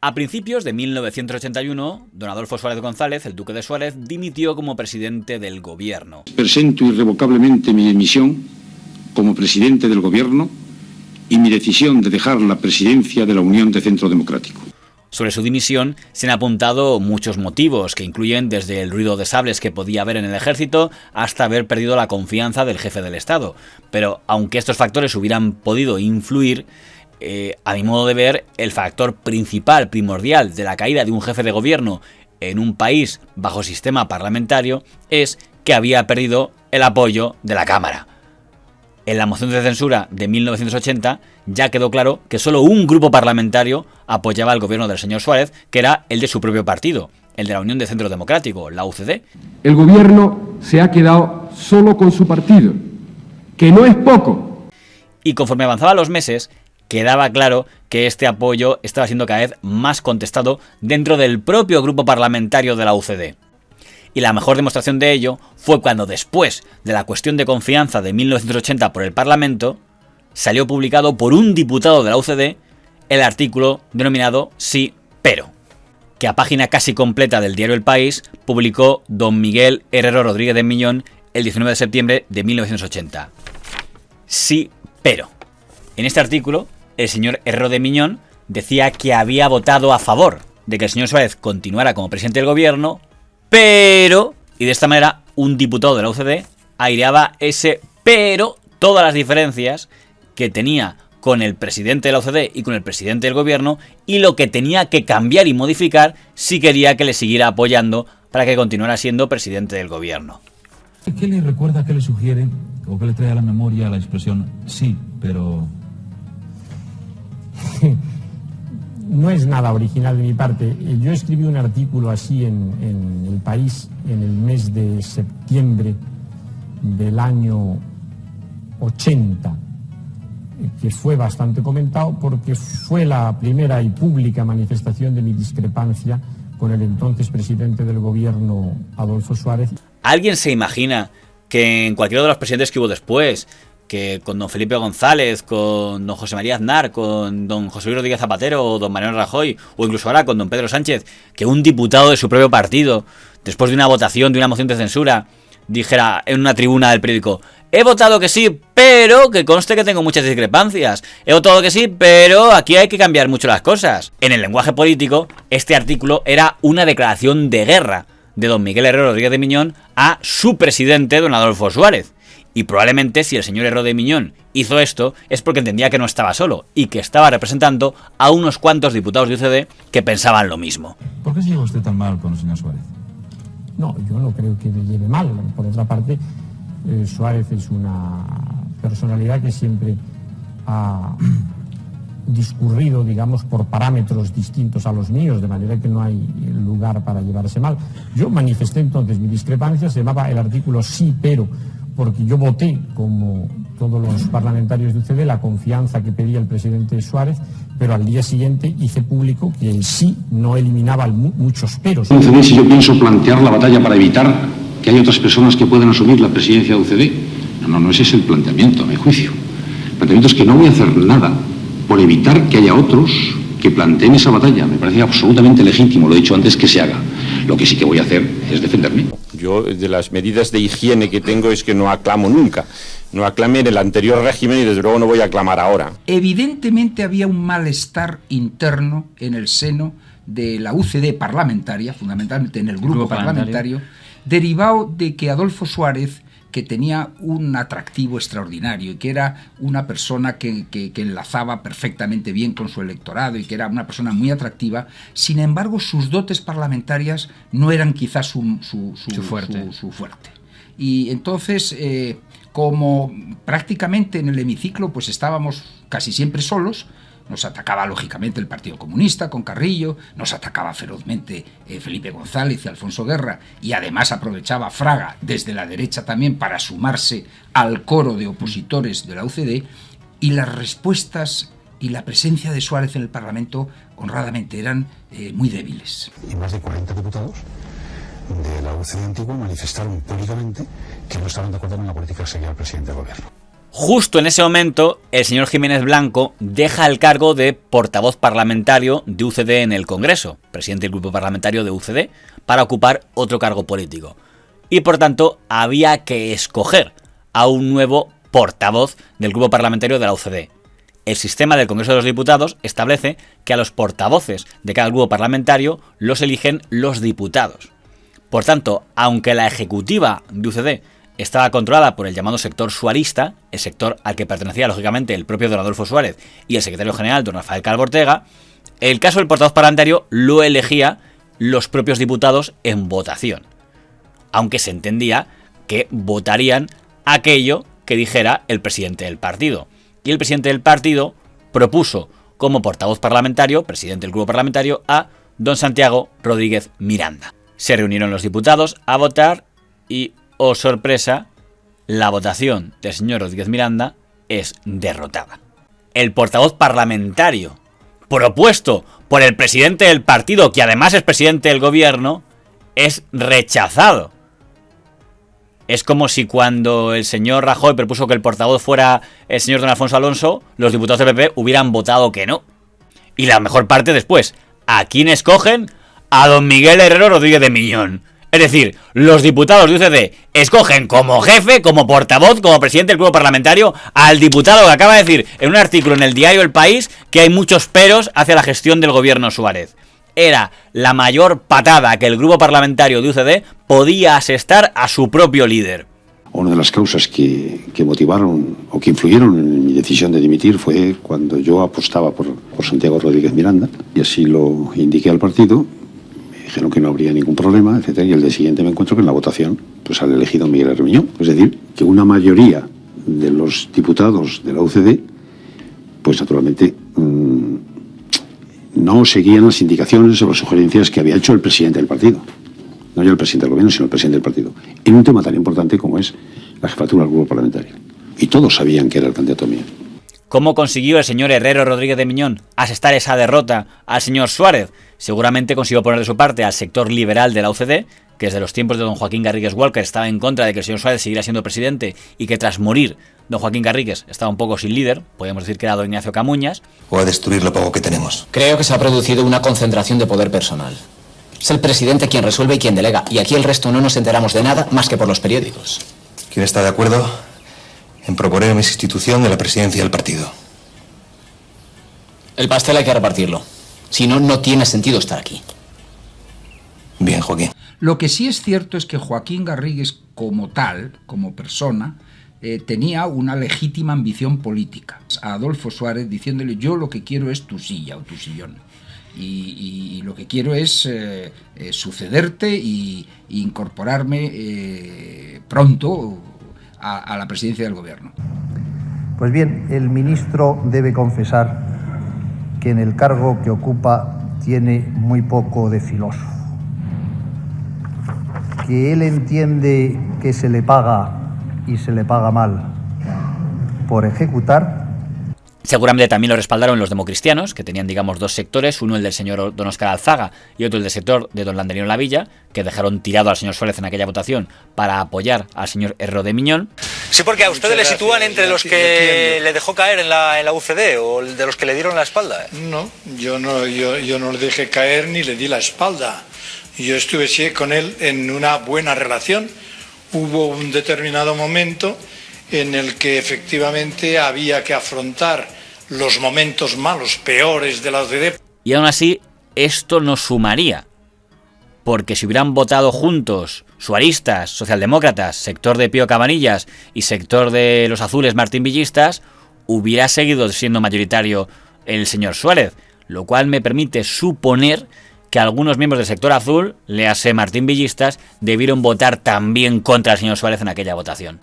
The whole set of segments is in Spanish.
A principios de 1981, don Adolfo Suárez González, el duque de Suárez, dimitió como presidente del gobierno. Presento irrevocablemente mi dimisión como presidente del gobierno y mi decisión de dejar la presidencia de la Unión de Centro Democrático. Sobre su dimisión se han apuntado muchos motivos, que incluyen desde el ruido de sables que podía haber en el ejército hasta haber perdido la confianza del jefe del Estado. Pero aunque estos factores hubieran podido influir, a mi modo de ver, el factor principal, primordial de la caída de un jefe de gobierno en un país bajo sistema parlamentario es que había perdido el apoyo de la Cámara. En la moción de censura de 1980 ya quedó claro que solo un grupo parlamentario apoyaba al gobierno del señor Suárez, que era el de su propio partido, el de la Unión de Centro Democrático, la UCD. El gobierno se ha quedado solo con su partido, que no es poco. Y conforme avanzaban los meses, quedaba claro que este apoyo estaba siendo cada vez más contestado dentro del propio grupo parlamentario de la UCD. Y la mejor demostración de ello fue cuando, después de la cuestión de confianza de 1980 por el Parlamento, salió publicado por un diputado de la UCD el artículo denominado Sí, pero, que a página casi completa del diario El País publicó don Miguel Herrero Rodríguez de Miñón el 19 de septiembre de 1980. Sí, pero. En este artículo, el señor Herrero de Miñón decía que había votado a favor de que el señor Suárez continuara como presidente del gobierno, pero, y de esta manera un diputado de la UCD aireaba ese pero, todas las diferencias que tenía con el presidente de la UCD y con el presidente del gobierno, y lo que tenía que cambiar y modificar si quería que le siguiera apoyando para que continuara siendo presidente del gobierno. ¿Qué le recuerda, qué le sugiere o qué le trae a la memoria la expresión sí, pero...? No es nada original de mi parte. Yo escribí un artículo así en El País en el mes de septiembre del año 80, que fue bastante comentado porque fue la primera y pública manifestación de mi discrepancia con el entonces presidente del gobierno, Adolfo Suárez. ¿Alguien se imagina que en cualquiera de los presidentes que hubo después, que con don Felipe González, con don José María Aznar, con don José Luis Rodríguez Zapatero o don Mariano Rajoy, o incluso ahora con don Pedro Sánchez, que un diputado de su propio partido, después de una votación, de una moción de censura, dijera en una tribuna del periódico: he votado que sí, pero que conste que tengo muchas discrepancias. He votado que sí, pero aquí hay que cambiar mucho las cosas? En el lenguaje político, este artículo era una declaración de guerra de don Miguel Herrero Rodríguez de Miñón a su presidente, don Adolfo Suárez. Y probablemente si el señor Herrero de Miñón hizo esto es porque entendía que no estaba solo y que estaba representando a unos cuantos diputados de UCD que pensaban lo mismo. ¿Por qué se lleva usted tan mal con el señor Suárez? No, yo no creo que me lleve mal. Por otra parte, Suárez es una personalidad que siempre ha discurrido, digamos, por parámetros distintos a los míos, de manera que no hay lugar para llevarse mal. Yo manifesté entonces mi discrepancia, se llamaba el artículo Sí, pero, porque yo voté, como todos los parlamentarios de UCD, la confianza que pedía el presidente Suárez, pero al día siguiente hice público que el sí no eliminaba muchos peros. UCD, si yo pienso plantear la batalla para evitar que haya otras personas que puedan asumir la presidencia de UCD. No ese es el planteamiento, a mi juicio. El planteamiento es que no voy a hacer nada por evitar que haya otros que planteen esa batalla. Me parece absolutamente legítimo, lo he dicho antes, que se haga. Lo que sí que voy a hacer es defenderme. Yo, de las medidas de higiene que tengo, es que no aclamo nunca. No aclamé en el anterior régimen y desde luego no voy a aclamar ahora. Evidentemente había un malestar interno en el seno de la UCD parlamentaria, fundamentalmente en el grupo parlamentario, derivado de que Adolfo Suárez, que tenía un atractivo extraordinario y que era una persona que enlazaba perfectamente bien con su electorado y que era una persona muy atractiva, sin embargo sus dotes parlamentarias no eran quizás su fuerte. Y entonces, como prácticamente en el hemiciclo pues estábamos casi siempre solos, nos atacaba lógicamente el Partido Comunista con Carrillo, nos atacaba ferozmente Felipe González y Alfonso Guerra, y además aprovechaba Fraga desde la derecha también para sumarse al coro de opositores de la UCD, y las respuestas y la presencia de Suárez en el Parlamento honradamente eran muy débiles. Y más de 40 diputados de la UCD antigua manifestaron públicamente que no estaban de acuerdo con la política que seguía el presidente del gobierno. Justo en ese momento, el señor Jiménez Blanco deja el cargo de portavoz parlamentario de UCD en el Congreso, presidente del grupo parlamentario de UCD, para ocupar otro cargo político. Y por tanto, había que escoger a un nuevo portavoz del grupo parlamentario de la UCD. El sistema del Congreso de los Diputados establece que a los portavoces de cada grupo parlamentario los eligen los diputados. Por tanto, aunque la ejecutiva de UCD estaba controlada por el llamado sector suarista, el sector al que pertenecía lógicamente el propio don Adolfo Suárez y el secretario general don Rafael Calvo Ortega, el caso del portavoz parlamentario lo elegía los propios diputados en votación, aunque se entendía que votarían aquello que dijera el presidente del partido. Y el presidente del partido propuso como portavoz parlamentario, presidente del grupo parlamentario, a don Santiago Rodríguez Miranda. Se reunieron los diputados a votar y, oh sorpresa, la votación del señor Rodríguez Miranda es derrotada. El portavoz parlamentario propuesto por el presidente del partido, que además es presidente del gobierno, es rechazado. Es como si cuando el señor Rajoy propuso que el portavoz fuera el señor don Alfonso Alonso, los diputados del PP hubieran votado que no. Y la mejor parte después, ¿a quién escogen? A don Miguel Herrero Rodríguez de Miñón. Es decir, los diputados de UCD escogen como jefe, como portavoz, como presidente del grupo parlamentario al diputado que acaba de decir en un artículo en el diario El País que hay muchos peros hacia la gestión del gobierno Suárez. Era la mayor patada que el grupo parlamentario de UCD podía asestar a su propio líder. Una de las causas que motivaron o que influyeron en mi decisión de dimitir fue cuando yo apostaba por Santiago Rodríguez Miranda, y así lo indiqué al partido. Me dijeron que no habría ningún problema, etcétera, y el día siguiente me encuentro que en la votación pues han elegido Miguel Herrero Miñón. Es decir, que una mayoría de los diputados de la UCD, pues naturalmente no seguían las indicaciones o las sugerencias que había hecho el presidente del partido. No ya el presidente del gobierno, sino el presidente del partido. En un tema tan importante como es la jefatura del grupo parlamentario. Y todos sabían que era el candidato mío. ¿Cómo consiguió el señor Herrero Rodríguez de Miñón asestar esa derrota al señor Suárez? Seguramente consiguió poner de su parte al sector liberal de la UCD, que desde los tiempos de don Joaquín Garrigues Walker estaba en contra de que el señor Suárez siguiera siendo presidente y que tras morir don Joaquín Garrigues estaba un poco sin líder, podríamos decir que era don Ignacio Camuñas. O a destruir lo poco que tenemos. Creo que se ha producido una concentración de poder personal. Es el presidente quien resuelve y quien delega, y aquí el resto no nos enteramos de nada más que por los periódicos. ¿Quién está de acuerdo en proponer mi sustitución de la presidencia del partido? El pastel hay que repartirlo. Si no, no tiene sentido estar aquí. Bien, Joaquín. Lo que sí es cierto es que Joaquín Garrigues, como tal, como persona, tenía una legítima ambición política. A Adolfo Suárez diciéndole: yo lo que quiero es tu silla o tu sillón. Y lo que quiero es sucederte y incorporarme pronto a la presidencia del gobierno. Pues bien, el ministro debe confesar que en el cargo que ocupa tiene muy poco de filósofo, que él entiende que se le paga y se le paga mal por ejecutar. Seguramente también lo respaldaron los democristianos, que tenían, digamos, dos sectores, uno el del señor don Óscar Alzaga y otro el del sector de don Landerino Lavilla, que dejaron tirado al señor Suárez en aquella votación para apoyar al señor Herrero de Miñón. Sí, porque a ustedes le sitúan entre los que le dejó caer en la UCD o de los que le dieron la espalda. No, yo no le dejé caer ni le di la espalda. Yo estuve con él en una buena relación. Hubo un determinado momento en el que efectivamente había que afrontar los momentos malos, peores de la OCDE. Y aún así, esto nos sumaría, porque si hubieran votado juntos suaristas, socialdemócratas, sector de Pío Cabanillas y sector de los azules Martín Villistas, hubiera seguido siendo mayoritario el señor Suárez, lo cual me permite suponer que algunos miembros del sector azul, léase Martín Villistas, debieron votar también contra el señor Suárez en aquella votación.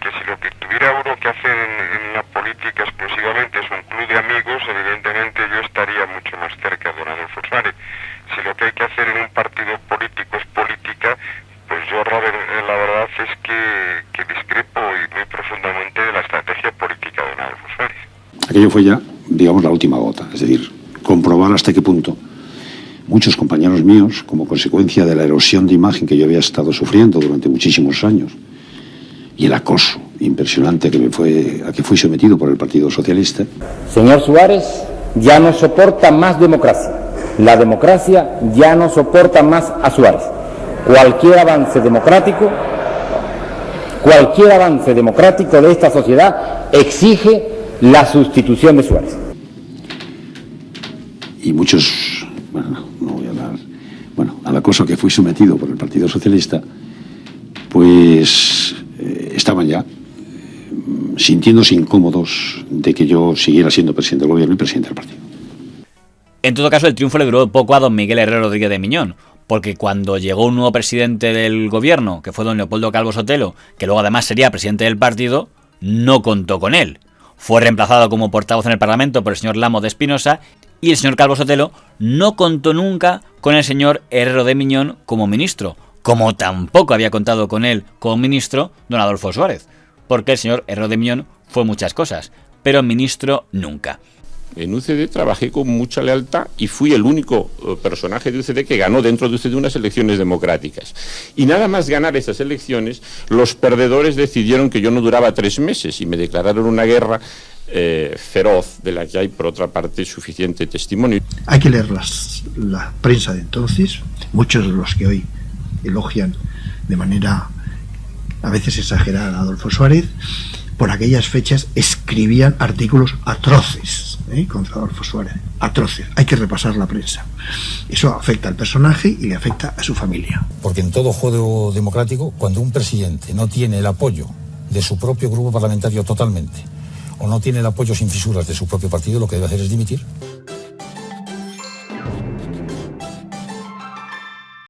Que si lo que tuviera uno que hacer en la política exclusivamente es un club de amigos, evidentemente yo estaría mucho más cerca de don Adolfo Suárez. Si lo que hay que hacer en un partido político es política, pues yo la verdad es que discrepo muy profundamente de la estrategia política de don Adolfo Suárez. Aquello fue ya, digamos, la última gota, es decir, comprobar hasta qué punto muchos compañeros míos, como consecuencia de la erosión de imagen que yo había estado sufriendo durante muchísimos años, y el acoso impresionante a que fui sometido por el Partido Socialista. Señor Suárez, ya no soporta más democracia. La democracia ya no soporta más a Suárez. Cualquier avance democrático de esta sociedad exige la sustitución de Suárez. Y muchos, bueno, no voy a hablar, bueno, al acoso que fui sometido por el Partido Socialista, pues estaban ya sintiéndose incómodos de que yo siguiera siendo presidente del gobierno y presidente del partido. En todo caso, el triunfo le duró poco a don Miguel Herrero Rodríguez de Miñón, porque cuando llegó un nuevo presidente del gobierno, que fue don Leopoldo Calvo Sotelo, que luego además sería presidente del partido, no contó con él. Fue reemplazado como portavoz en el Parlamento por el señor Lamo de Espinosa, y el señor Calvo Sotelo no contó nunca con el señor Herrero de Miñón como ministro, como tampoco había contado con él como ministro don Adolfo Suárez, porque el señor Herrero de Miñón fue muchas cosas, pero ministro nunca. En UCD trabajé con mucha lealtad y fui el único personaje de UCD que ganó dentro de UCD unas elecciones democráticas. Y nada más ganar esas elecciones, los perdedores decidieron que yo no duraba 3 meses y me declararon una guerra feroz, de la que hay por otra parte suficiente testimonio. Hay que leer la prensa de entonces, muchos de los que hoy elogian de manera a veces exagerada a Adolfo Suárez, por aquellas fechas escribían artículos atroces contra Adolfo Suárez, atroces. Hay que repasar la prensa. Eso afecta al personaje y le afecta a su familia. Porque en todo juego democrático, cuando un presidente no tiene el apoyo de su propio grupo parlamentario totalmente, o no tiene el apoyo sin fisuras de su propio partido, lo que debe hacer es dimitir.